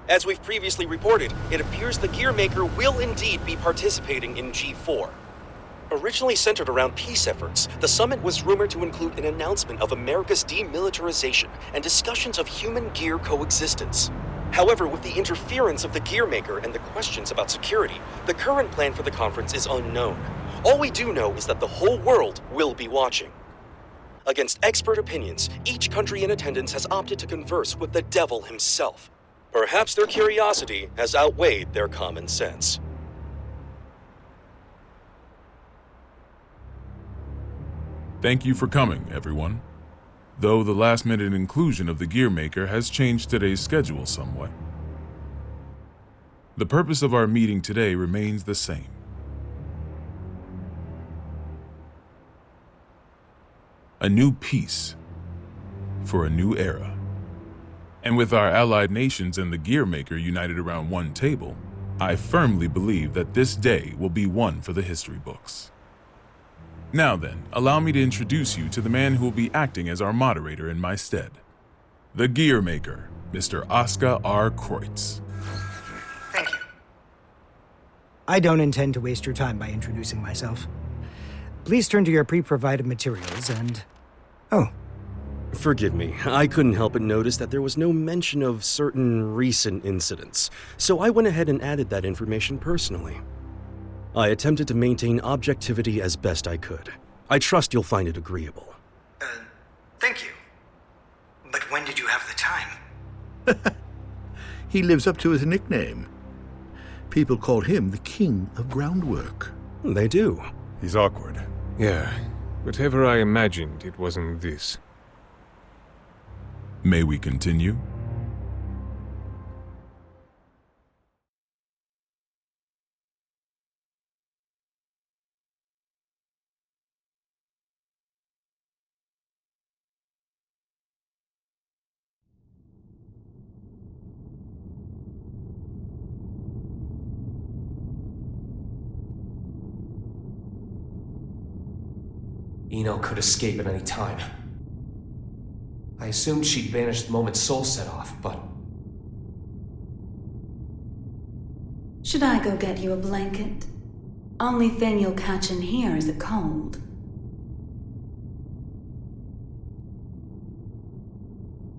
As we've previously reported, it appears the Gearmaker will indeed be participating in G4. Originally centered around peace efforts, the summit was rumored to include an announcement of America's demilitarization and discussions of human-gear coexistence. However, with the interference of the Gearmaker and the questions about security, the current plan for the conference is unknown. All we do know is that the whole world will be watching. Against expert opinions, each country in attendance has opted to converse with the devil himself. Perhaps their curiosity has outweighed their common sense. Thank you for coming, everyone. Though the last-minute inclusion of the Gearmaker has changed today's schedule somewhat. The purpose of our meeting today remains the same. A new peace for a new era. And with our allied nations and the Gearmaker united around one table, I firmly believe that this day will be one for the history books. Now then, allow me to introduce you to the man who will be acting as our moderator in my stead. The Gearmaker, Mr. Oscar R. Kreutz. Thank you. I don't intend to waste your time by introducing myself. Please turn to your pre-provided materials and... Oh. Forgive me, I couldn't help but notice that there was no mention of certain recent incidents, so I went ahead and added that information personally. I attempted to maintain objectivity as best I could. I trust you'll find it agreeable. Thank you. But when did you have the time? He lives up to his nickname. People call him the King of Groundwork. They do. He's awkward. Yeah, whatever I imagined, it wasn't this. May we continue? Eno could escape at any time. I assumed she'd vanished the moment Soul set off, but... Should I go get you a blanket? Only thing you'll catch in here is a cold.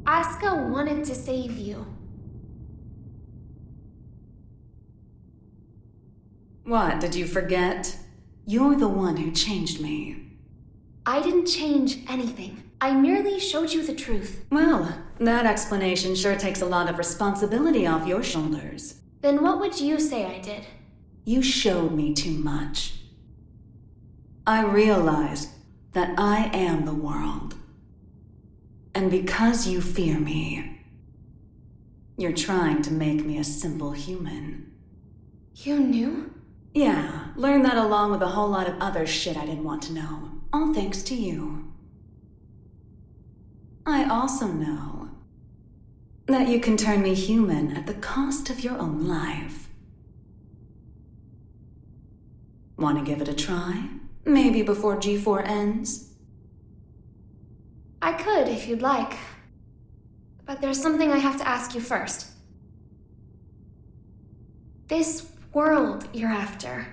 Asuka wanted to save you. What, did you forget? You're the one who changed me. I didn't change anything. I merely showed you the truth. Well, that explanation sure takes a lot of responsibility off your shoulders. Then what would you say I did? You showed me too much. I realized that I am the world. And because you fear me, you're trying to make me a simple human. You knew? Yeah, learned that along with a whole lot of other shit I didn't want to know. All thanks to you. I also know that you can turn me human at the cost of your own life. Want to give it a try? Maybe before G4 ends? I could, if you'd like. But there's something I have to ask you first. This world you're after,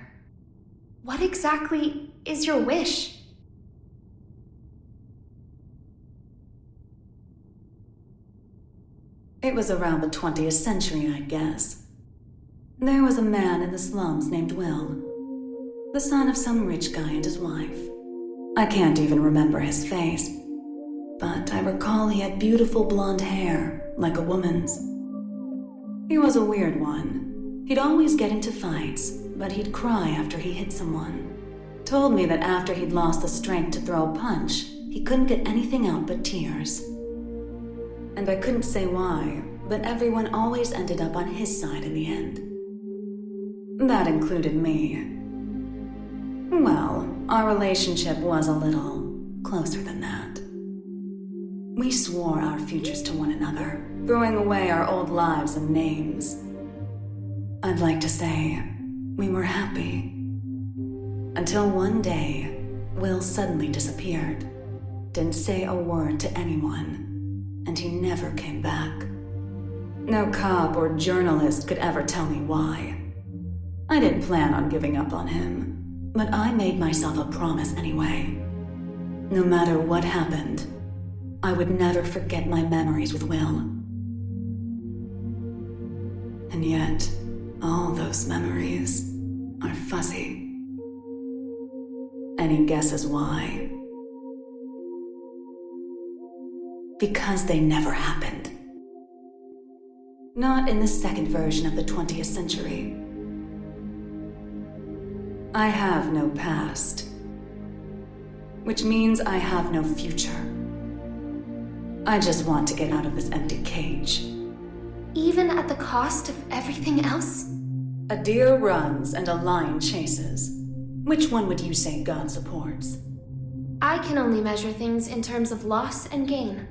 what exactly is your wish? It was around the 20th century, I guess. There was a man in the slums named Will, the son of some rich guy and his wife. I can't even remember his face, but I recall he had beautiful blonde hair, like a woman's. He was a weird one. He'd always get into fights, but he'd cry after he hit someone. Told me that after he'd lost the strength to throw a punch, he couldn't get anything out but tears. And I couldn't say why, but everyone always ended up on his side in the end. That included me. Well, our relationship was a little closer than that. We swore our futures to one another, throwing away our old lives and names. I'd like to say we were happy. Until one day, Will suddenly disappeared. Didn't say a word to anyone. And he never came back. No cop or journalist could ever tell me why. I didn't plan on giving up on him, but I made myself a promise anyway. No matter what happened, I would never forget my memories with Will. And yet, all those memories are fuzzy. Any guesses why? Because they never happened. Not in the second version of the 20th century. I have no past, which means I have no future. I just want to get out of this empty cage. Even at the cost of everything else? A deer runs and a lion chases. Which one would you say God supports? I can only measure things in terms of loss and gain.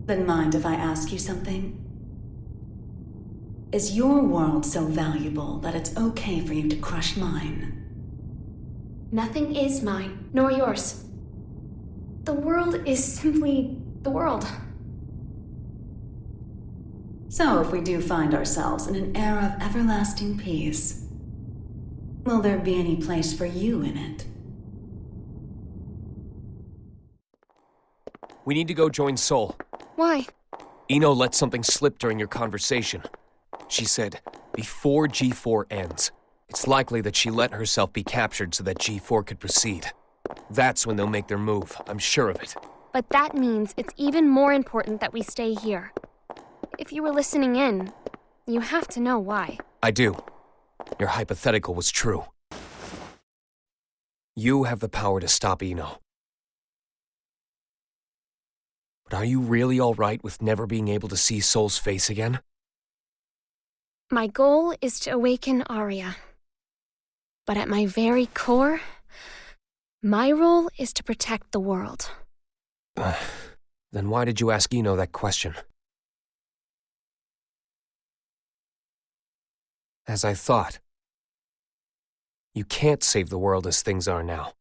Then mind if I ask you something? Is your world so valuable that it's okay for you to crush mine? Nothing is mine, nor yours. The world is simply the world. So if we do find ourselves in an era of everlasting peace, will there be any place for you in it? We need to go join Sol. Why? Eno let something slip during your conversation. She said, before G4 ends, it's likely that she let herself be captured so that G4 could proceed. That's when they'll make their move, I'm sure of it. But that means it's even more important that we stay here. If you were listening in, you have to know why. I do. Your hypothetical was true. You have the power to stop Eno. But are you really all right with never being able to see Sol's face again? My goal is to awaken Arya. But at my very core, my role is to protect the world. Then why did you ask Eno that question? As I thought, you can't save the world as things are now.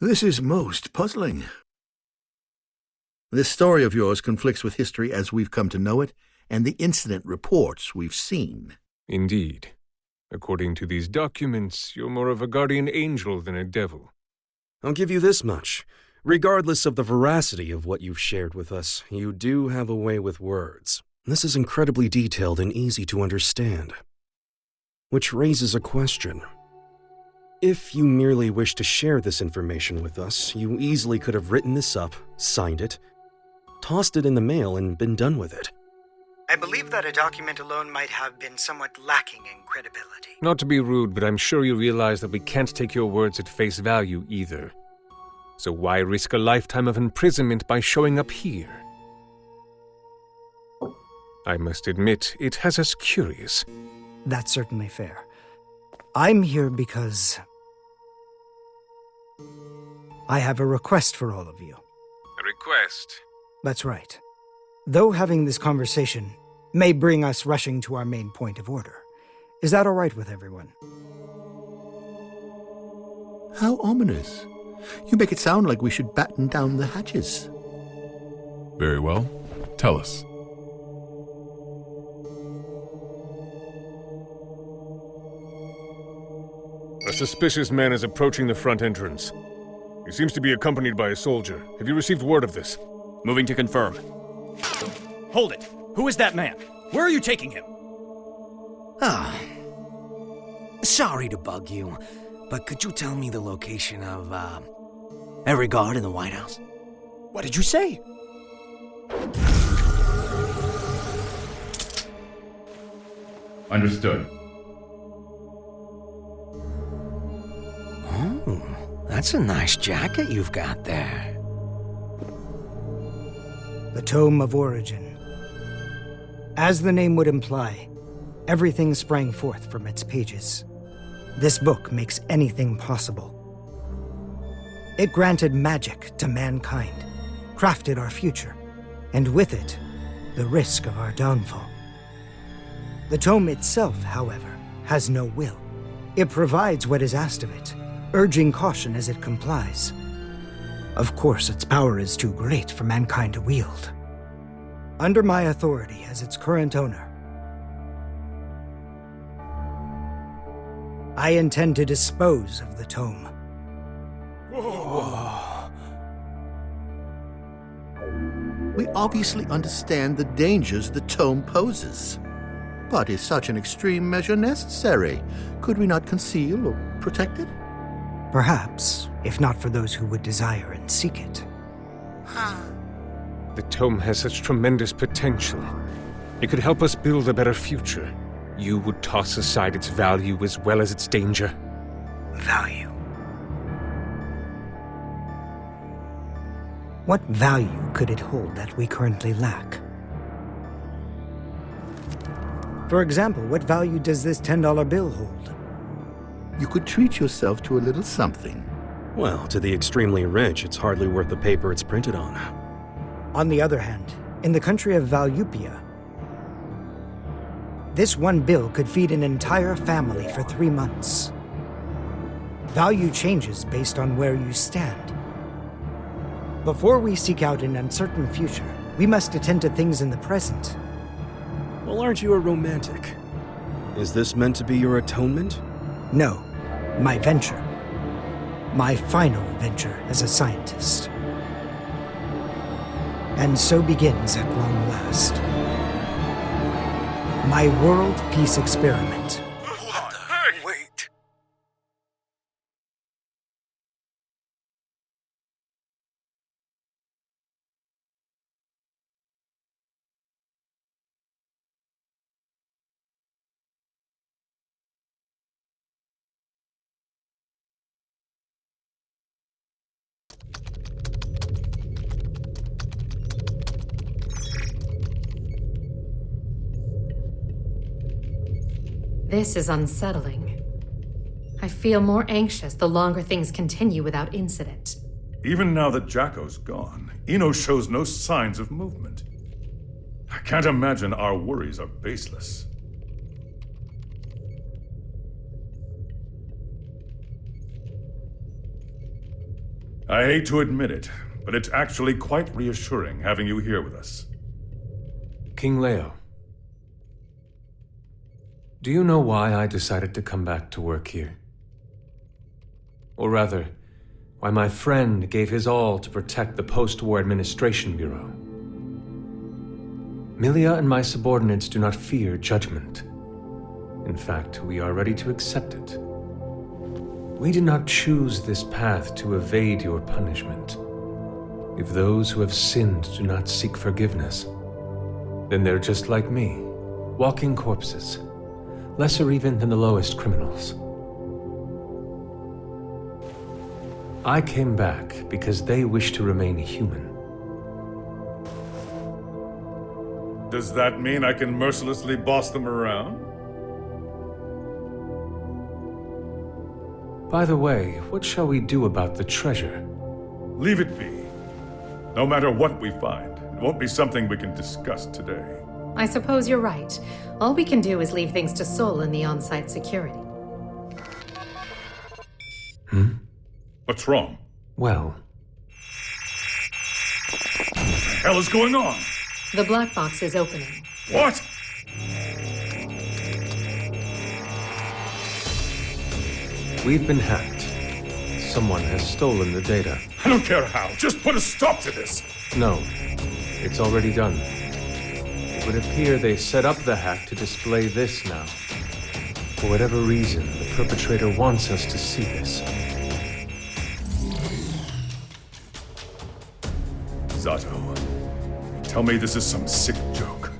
This is most puzzling. This story of yours conflicts with history as we've come to know it, and the incident reports we've seen. Indeed. According to these documents, you're more of a guardian angel than a devil. I'll give you this much. Regardless of the veracity of what you've shared with us, you do have a way with words. This is incredibly detailed and easy to understand. Which raises a question. If you merely wish to share this information with us, you easily could have written this up, signed it, tossed it in the mail, and been done with it. I believe that a document alone might have been somewhat lacking in credibility. Not to be rude, but I'm sure you realize that we can't take your words at face value either. So why risk a lifetime of imprisonment by showing up here? I must admit, it has us curious. That's certainly fair. I'm here because I have a request for all of you. A request? That's right. Though having this conversation may bring us rushing to our main point of order, is that all right with everyone? How ominous. You make it sound like we should batten down the hatches. Very well. Tell us. A suspicious man is approaching the front entrance. He seems to be accompanied by a soldier. Have you received word of this? Moving to confirm. Hold it! Who is that man? Where are you taking him? Ah. Sorry to bug you, but could you tell me the location of, every guard in the White House? What did you say? Understood. Oh, that's That's a nice jacket you've got there. The Tome of Origin. As the name would imply, everything sprang forth from its pages. This book makes anything possible. It granted magic to mankind, crafted our future, and with it, the risk of our downfall. The tome itself, however, has no will. It provides what is asked of it, urging caution as it complies. Of course, its power is too great for mankind to wield. Under my authority as its current owner, I intend to dispose of the tome. We obviously understand the dangers the tome poses. But is such an extreme measure necessary? Could we not conceal or protect it? Perhaps, if not for those who would desire and seek it. The tome has such tremendous potential. It could help us build a better future. You would toss aside its value as well as its danger. Value. What value could it hold that we currently lack? For example, what value does this $10 bill hold? You could treat yourself to a little something. Well, to the extremely rich, it's hardly worth the paper it's printed on. On the other hand, in the country of Valupia, this one bill could feed an entire family for 3 months. Value changes based on where you stand. Before we seek out an uncertain future, we must attend to things in the present. Well, aren't you a romantic? Is this meant to be your atonement? No, my venture. My final venture as a scientist. And so begins at long last my world peace experiment. Wait. This is unsettling. I feel more anxious the longer things continue without incident. Even now that Jacko's gone, Eno shows no signs of movement. I can't imagine our worries are baseless. I hate to admit it, but it's actually quite reassuring having you here with us. King Leo. Do you know why I decided to come back to work here? Or rather, why my friend gave his all to protect the Post-War Administration Bureau? Milia and my subordinates do not fear judgment. In fact, we are ready to accept it. We did not choose this path to evade your punishment. If those who have sinned do not seek forgiveness, then they're just like me, walking corpses, lesser even than the lowest criminals. I came back because they wish to remain human. Does that mean I can mercilessly boss them around? By the way, what shall we do about the treasure? Leave it be. No matter what we find, it won't be something we can discuss today. I suppose you're right. All we can do is leave things to Sol and the on-site security. What's wrong? Well, What the hell is going on? The black box is opening. What? we've been hacked. Someone has stolen the data. I don't care how. Just put a stop to this. No, it's already done. It would appear they set up the hack to display this now. For whatever reason, the perpetrator wants us to see this. Zato, tell me this is some sick joke.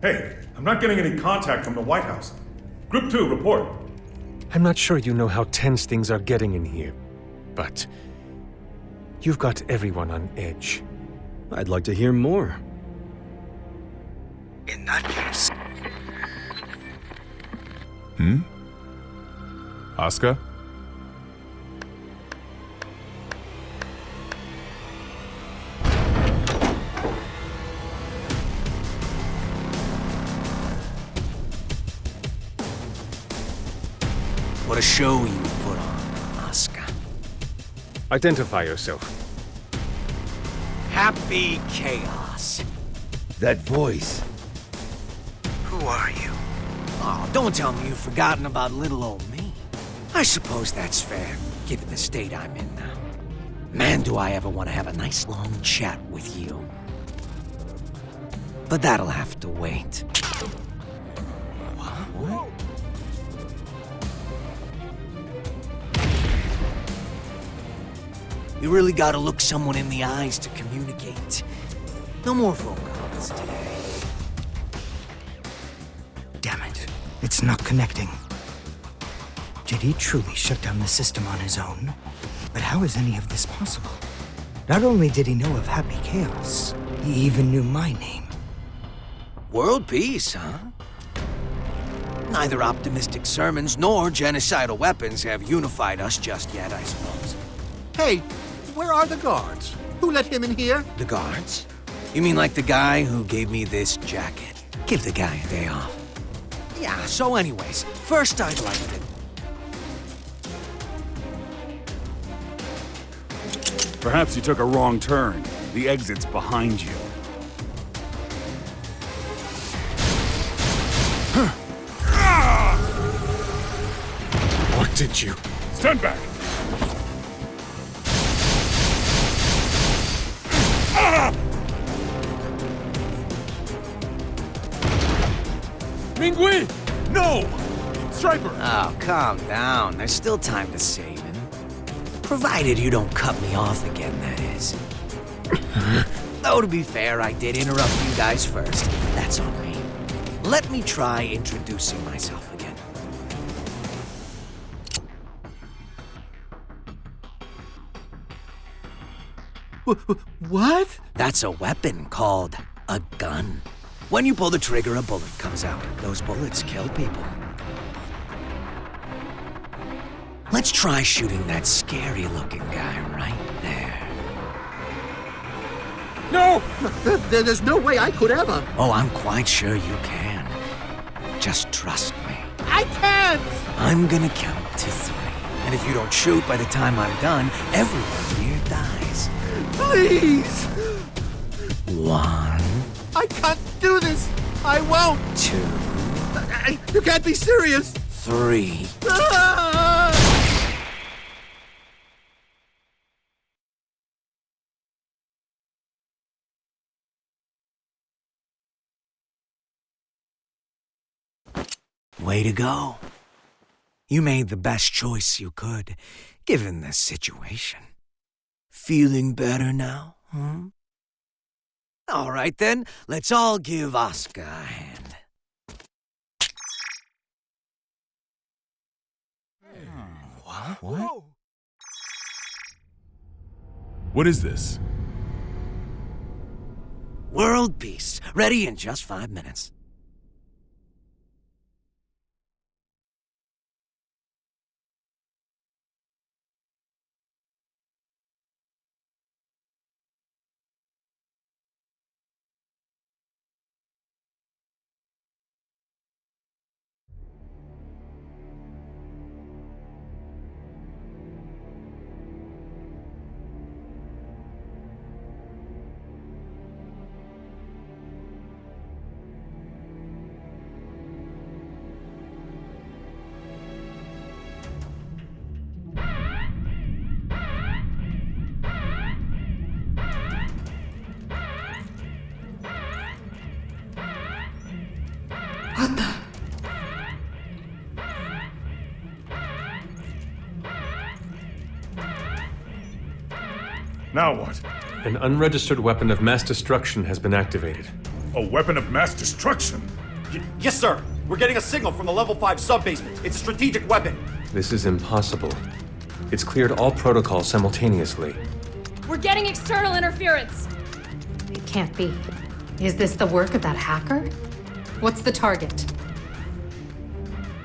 Hey, I'm not getting any contact from the White House. Group 2, report. I'm not sure you know how tense things are getting in here, but you've got everyone on edge. I'd like to hear more. In that case... Asuka? What a show you put on, Asuka. Identify yourself. Happy Chaos. That voice. Who are you? Oh, don't tell me you've forgotten about little old me. I suppose that's fair, given the state I'm in now. Man, do I ever want to have a nice long chat with you. But that'll have to wait. What? You really gotta look someone in the eyes to communicate. No more phone calls today. Damn it. It's not connecting. Did he truly shut down the system on his own? But how is any of this possible? Not only did he know of Happy Chaos, he even knew my name. World peace, huh? Neither optimistic sermons nor genocidal weapons have unified us just yet, I suppose. Hey, where are the guards? Who let him in here? The guards? You mean like the guy who gave me this jacket? Give the guy a day off. Yeah, so anyways, first I'd like to... Perhaps you took a wrong turn. The exit's behind you. What did you... Stand back! Mingui! No! Striper! Oh, calm down. There's still time to save him. Provided you don't cut me off again, that is. Though, to be fair, I did interrupt you guys first. That's on me. Let me try introducing myself again. What? That's a weapon called a gun. When you pull the trigger, a bullet comes out. Those bullets kill people. Let's try shooting that scary-looking guy right there. No! There's no way I could ever. Oh, I'm quite sure you can. Just trust me. I can't! I'm gonna count to 3. And if you don't shoot by the time I'm done, everyone here dies. Please! 1, I can't do this! I won't! 2, You can't be serious! 3. Ah! Way to go. You made the best choice you could, given the situation. Feeling better now, huh? All right then, let's all give Asuka a hand. What? What is this? World peace, ready in just 5 minutes. What the? Now what? An unregistered weapon of mass destruction has been activated. A weapon of mass destruction? Yes, sir. We're getting a signal from the level 5 sub-basement. It's a strategic weapon. This is impossible. It's cleared all protocols simultaneously. We're getting external interference. It can't be. Is this the work of that hacker? What's the target?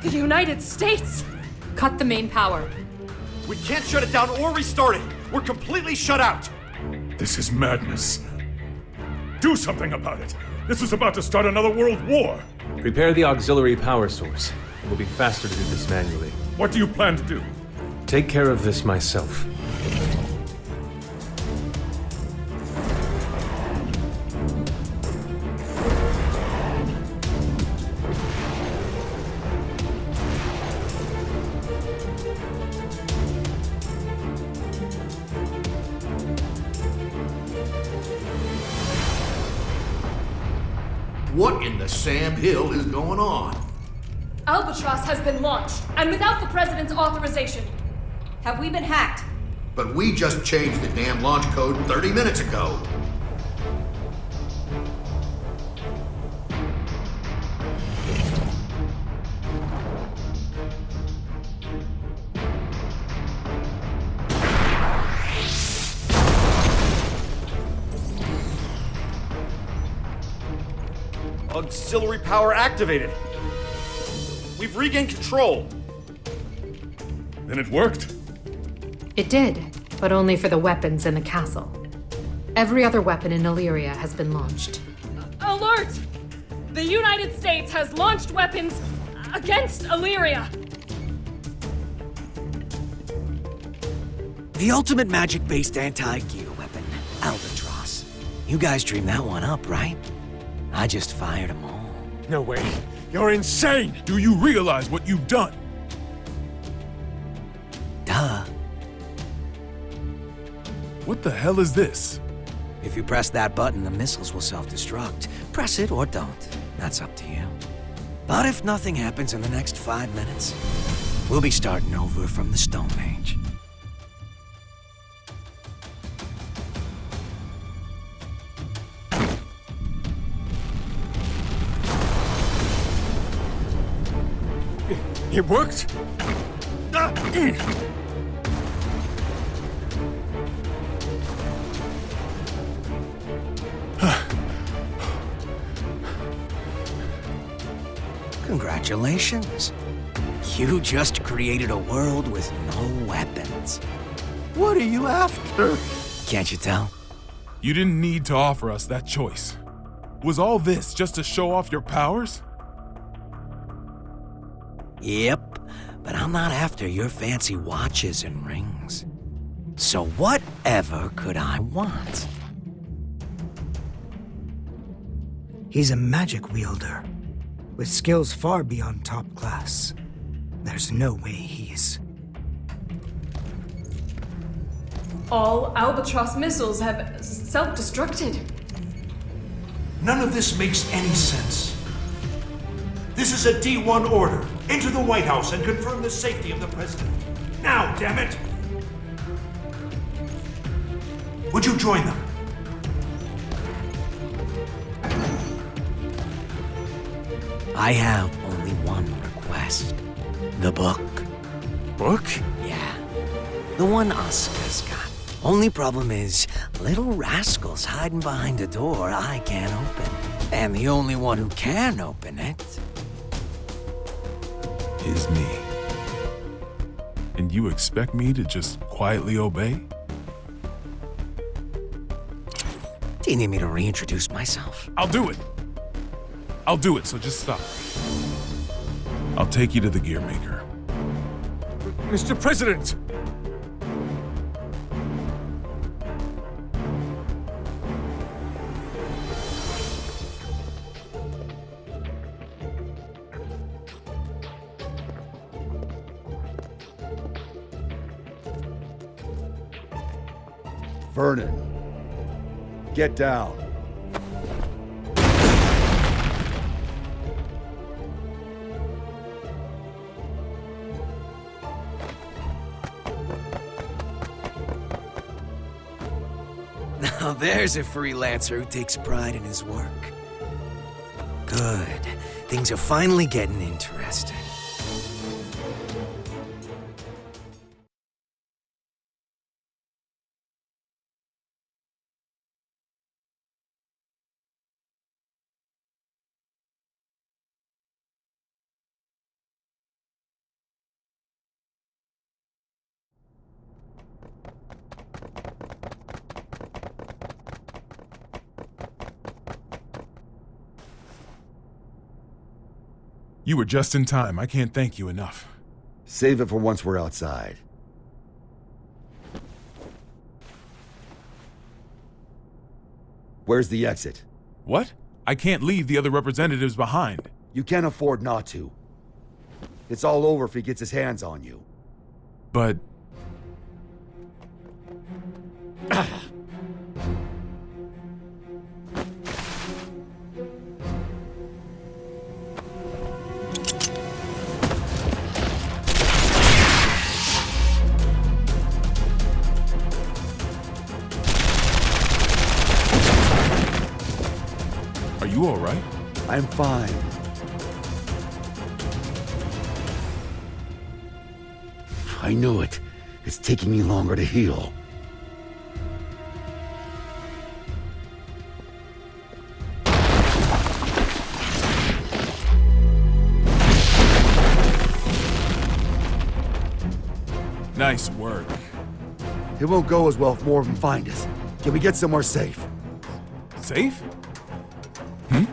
The United States! Cut the main power. We can't shut it down or restart it. We're completely shut out. This is madness. Do something about it. This is about to start another world war. Prepare the auxiliary power source. It will be faster to do this manually. What do you plan to do? Take care of this myself. What in the Sam Hill is going on? Albatross has been launched, and without the President's authorization. Have we been hacked? But we just changed the damn launch code 30 minutes ago. Auxiliary power activated. We've regained control. Then it worked? It did, but only for the weapons in the castle. Every other weapon in Illyria has been launched. Alert! The United States has launched weapons against Illyria. The ultimate magic-based anti-gear weapon, Albatross. You guys dreamed that one up, right? I just fired them all. No way. You're insane! Do you realize what you've done? Duh. What the hell is this? If you press that button, the missiles will self-destruct. Press it or don't. That's up to you. But if nothing happens in the next 5 minutes, we'll be starting over from the Stone Age. It worked? Congratulations. You just created a world with no weapons. What are you after? Can't you tell? You didn't need to offer us that choice. Was all this just to show off your powers? Yep, but I'm not after your fancy watches and rings. So whatever could I want? He's a magic wielder, with skills far beyond top class. There's no way he's... All Albatross missiles have self-destructed. None of this makes any sense. This is a D1 order. Enter the White House and confirm the safety of the president. Now, damn it! Would you join them? I have only one request. The book. Book? Yeah. The one Oscar's got. Only problem is, little rascal's hiding behind a door I can't open. And the only one who can open it is me. And you expect me to just quietly obey? Do you need me to reintroduce myself? I'll do it. I'll do it, so just stop. I'll take you to the gear maker. Mr. President! Vernon, get down. Now there's a freelancer who takes pride in his work. Good. things are finally getting interesting. You were just in time. I can't thank you enough. Save it for once we're outside. Where's the exit? What? I can't leave the other representatives behind. You can't afford not to. It's all over if he gets his hands on you. But... Are you all right? I'm fine. I knew it. It's taking me longer to heal. Nice work. It won't go as well if more of them find us. Can we get somewhere safe? Safe? Hmm?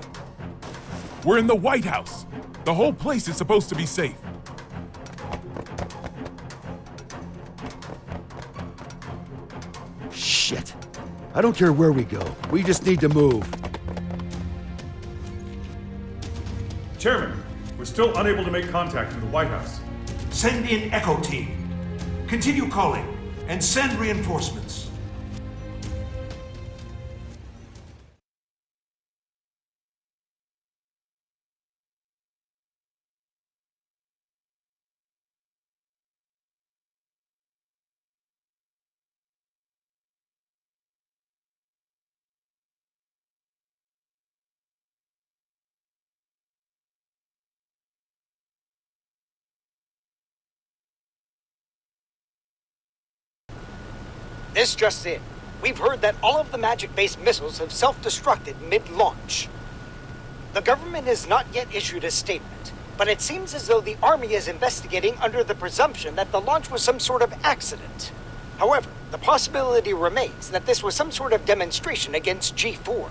We're in the White House. The whole place is supposed to be safe. Shit. I don't care where we go. We just need to move. Chairman, we're still unable to make contact with the White House. Send in Echo Team. Continue calling and send reinforcements. This just in. We've heard that all of the magic-based missiles have self-destructed mid-launch. The government has not yet issued a statement, but it seems as though the Army is investigating under the presumption that the launch was some sort of accident. However, the possibility remains that this was some sort of demonstration against G4.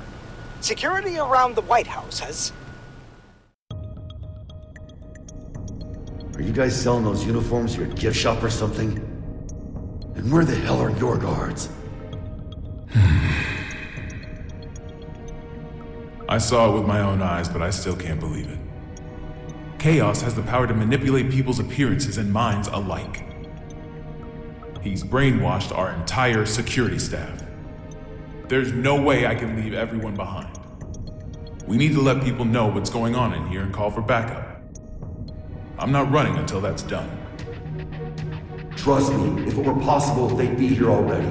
Security around the White House has... Are you guys selling those uniforms at your gift shop or something? And where the hell are your guards? I saw it with my own eyes, but I still can't believe it. Chaos has the power to manipulate people's appearances and minds alike. He's brainwashed our entire security staff. There's no way I can leave everyone behind. We need to let people know what's going on in here and call for backup. I'm not running until that's done. Trust me, if it were possible, they'd be here already.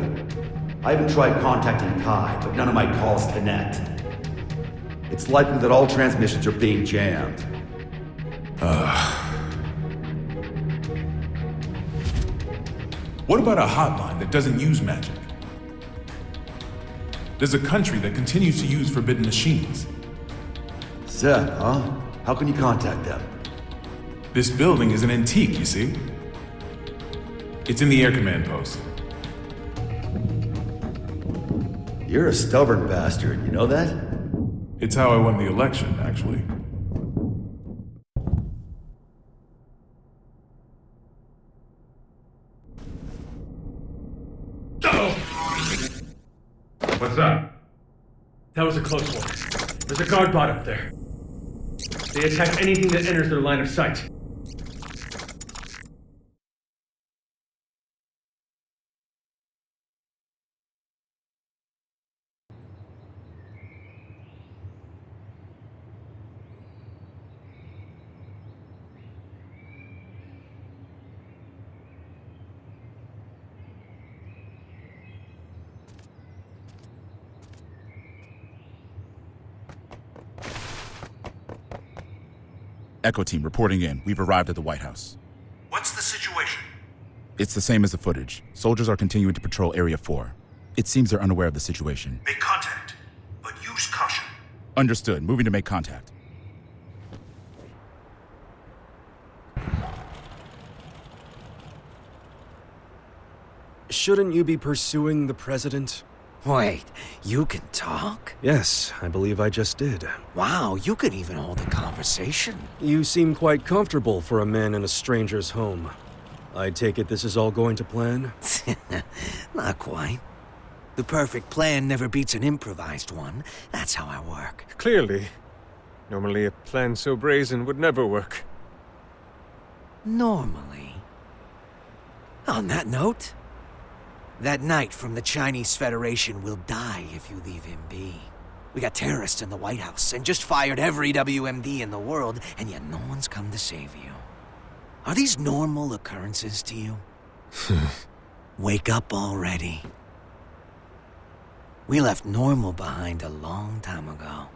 I haven't tried contacting Kai, but none of my calls connect. It's likely that all transmissions are being jammed. What about a hotline that doesn't use magic? There's a country that continues to use forbidden machines. Seth, huh? How can you contact them? This building is an antique, you see? It's in the air command post. You're a stubborn bastard, you know that? It's how I won the election, actually. What's that? That was a close one. There's a guard bot up there. They attack anything that enters their line of sight. Echo team reporting in. We've arrived at the White House. What's the situation? It's the same as the footage. Soldiers are continuing to patrol Area 4. It seems they're unaware of the situation. Make contact, but use caution. Understood. Moving to make contact. Shouldn't you be pursuing the president? Wait, you can talk? Yes, I believe I just did. Wow, you could even hold a conversation. You seem quite comfortable for a man in a stranger's home. I take it this is all going to plan? Not quite. The perfect plan never beats an improvised one. That's how I work. Clearly. Normally a plan so brazen would never work. Normally. On that note, that knight from the Chinese Federation will die if you leave him be. We got terrorists in the White House and just fired every WMD in the world, and yet no one's come to save you. Are these normal occurrences to you? Wake up already. We left normal behind a long time ago.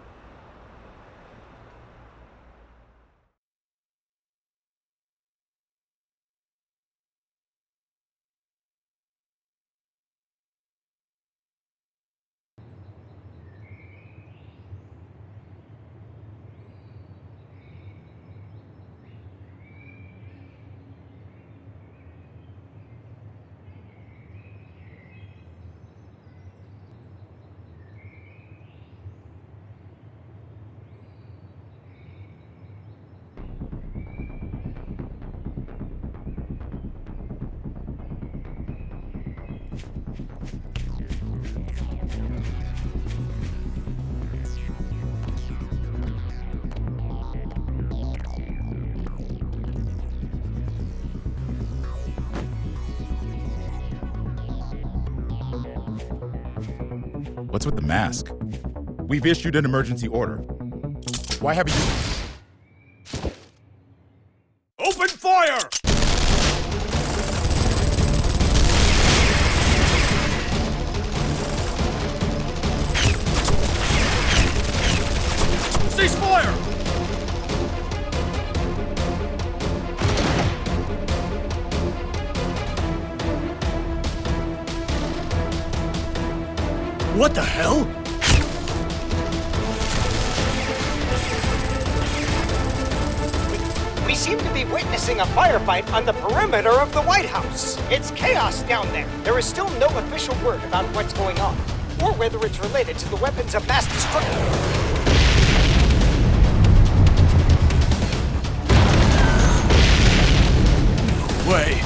What's with the mask? We've issued an emergency order. Why haven't you... Open fire! Cease fire! What the hell? We seem to be witnessing a firefight on the perimeter of the White House. It's chaos down there. There is still no official word about what's going on, or whether it's related to the weapons of mass destruction. Wait.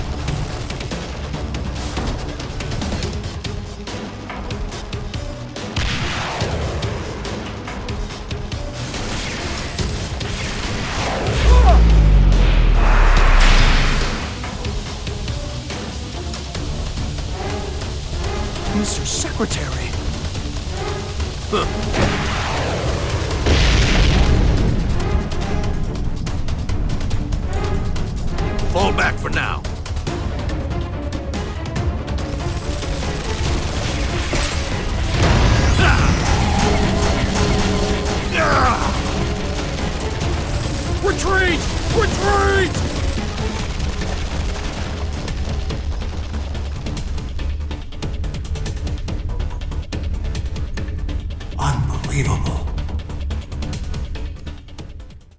Mr. Secretary. Fall back for now.